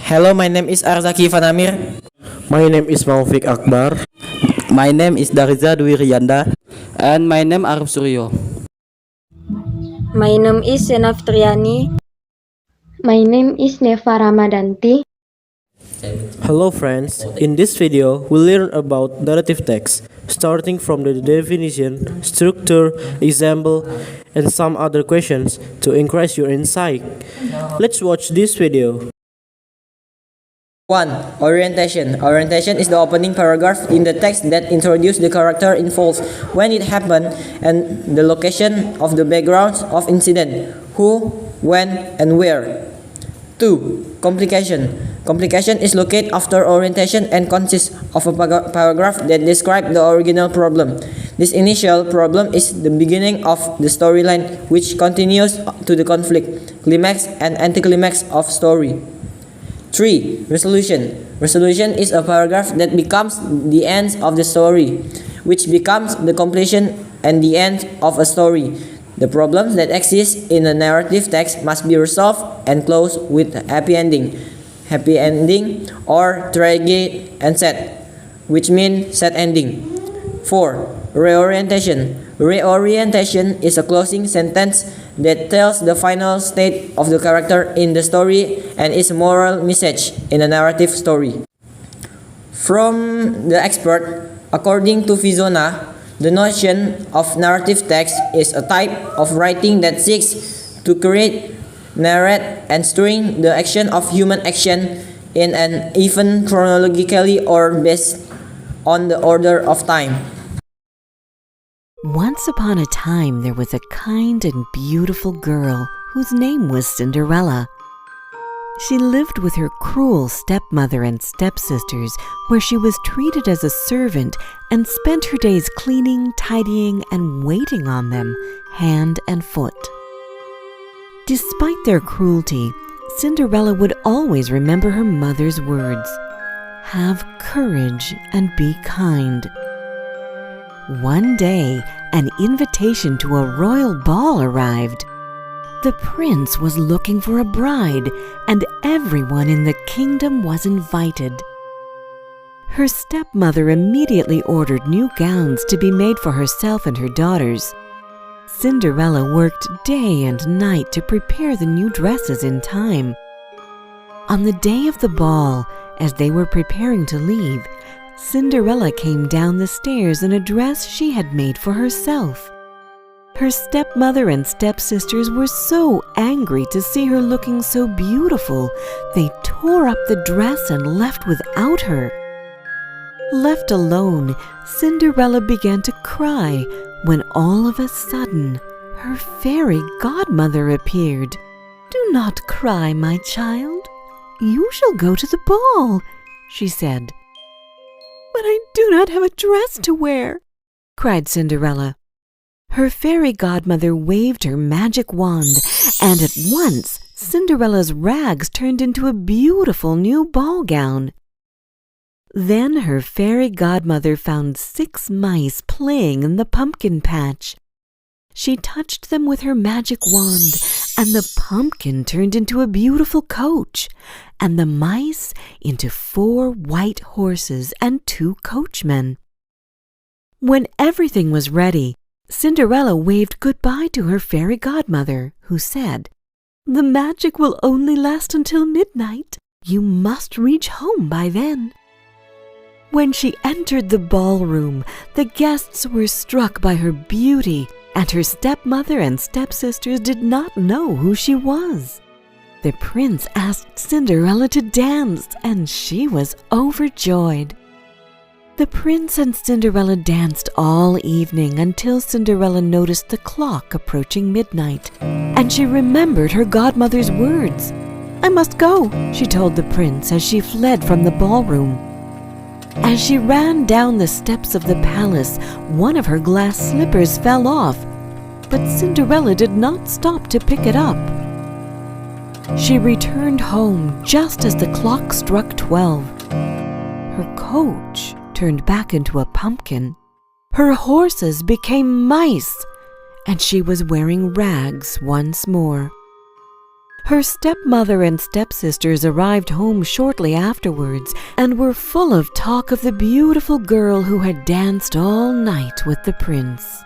Hello, my name is ARZAKY AMIR. My name is MAUFIQ AKBAR. My name is Dhariza Ryanda. And my name is SURYO. My name is SENA FITRIANI. My name is NEVVA RAMADHANTI. Hello friends, in this video we learn about narrative text, starting from the definition, structure, example, and some other questions to increase your insight. Let's watch this video. 1. Orientation. Orientation is the opening paragraph in the text that introduces the character involved, when it happened, and the location of the backgrounds of incident, who, when, and where. 2. Complication. Complication is located after orientation and consists of a paragraph that describes the original problem. This initial problem is the beginning of the storyline, which continues to the conflict, climax, and anticlimax of story. 3. Resolution. Resolution is a paragraph that becomes the end of the story, which becomes the completion and the end of a story. The problems that exist in a narrative text must be resolved and closed with happy ending or tragic and sad, which means sad ending. 4. Reorientation. Reorientation is a closing sentence that tells the final state of the character in the story and its moral message in a narrative story. From the expert, according to Fizona, the notion of narrative text is a type of writing that seeks to create, narrate, and stirring the action of human action in an event chronologically or based on the order of time. Once upon a time, there was a kind and beautiful girl whose name was Cinderella. She lived with her cruel stepmother and stepsisters, where she was treated as a servant and spent her days cleaning, tidying, and waiting on them, hand and foot. Despite their cruelty, Cinderella would always remember her mother's words: "Have courage and be kind." One day, an invitation to a royal ball arrived. The prince was looking for a bride, and everyone in the kingdom was invited. Her stepmother immediately ordered new gowns to be made for herself and her daughters. Cinderella worked day and night to prepare the new dresses in time. On the day of the ball, as they were preparing to leave, Cinderella came down the stairs in a dress she had made for herself. Her stepmother and stepsisters were so angry to see her looking so beautiful, they tore up the dress and left without her. Left alone, Cinderella began to cry when all of a sudden her fairy godmother appeared. "Do not cry, my child. You shall go to the ball," she said. "But I do not have a dress to wear," cried Cinderella. Her fairy godmother waved her magic wand, and at once Cinderella's rags turned into a beautiful new ball gown. Then her fairy godmother found 6 mice playing in the pumpkin patch. She touched them with her magic wand, and the pumpkin turned into a beautiful coach, and the mice into 4 white horses and 2 coachmen. When everything was ready, Cinderella waved goodbye to her fairy godmother, who said, "The magic will only last until midnight. You must reach home by then." When she entered the ballroom, the guests were struck by her beauty, and her stepmother and stepsisters did not know who she was. The prince asked Cinderella to dance, and she was overjoyed. The prince and Cinderella danced all evening until Cinderella noticed the clock approaching midnight, and she remembered her godmother's words. "I must go," she told the prince as she fled from the ballroom. As she ran down the steps of the palace, one of her glass slippers fell off, but Cinderella did not stop to pick it up. She returned home just as the clock struck 12. Her coach turned back into a pumpkin. Her horses became mice, and she was wearing rags once more. Her stepmother and stepsisters arrived home shortly afterwards and were full of talk of the beautiful girl who had danced all night with the prince.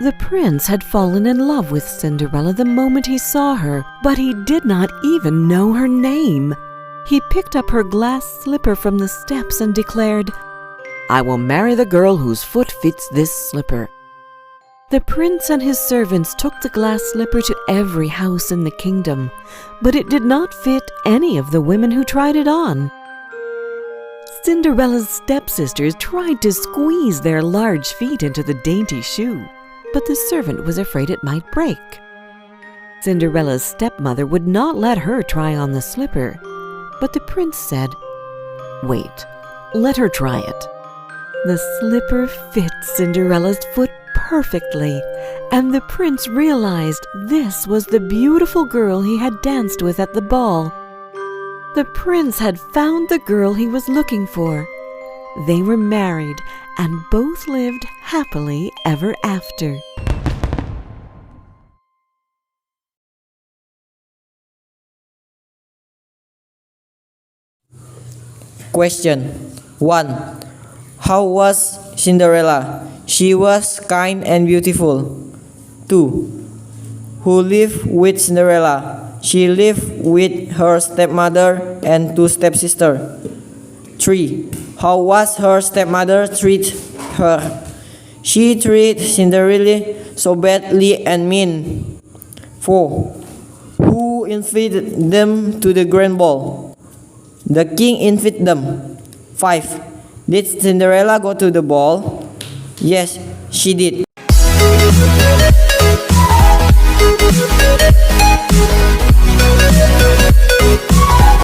The prince had fallen in love with Cinderella the moment he saw her, but he did not even know her name. He picked up her glass slipper from the steps and declared, "I will marry the girl whose foot fits this slipper." The prince and his servants took the glass slipper to every house in the kingdom, but it did not fit any of the women who tried it on. Cinderella's stepsisters tried to squeeze their large feet into the dainty shoe, but the servant was afraid it might break. Cinderella's stepmother would not let her try on the slipper, but the prince said, "Wait, let her try it." The slipper fit Cinderella's foot perfectly, and the prince realized this was the beautiful girl he had danced with at the ball. The prince had found the girl he was looking for. They were married and both lived happily ever after. Question 1. How was Cinderella? She was kind and beautiful. 2. Who lived with Cinderella? She lived with her stepmother and 2 stepsisters. 3. How was her stepmother treat her? She treated Cinderella so badly and mean. 4. Who invited them to the grand ball? The king invited them. 5. Did Cinderella go to the ball? Yes, she did.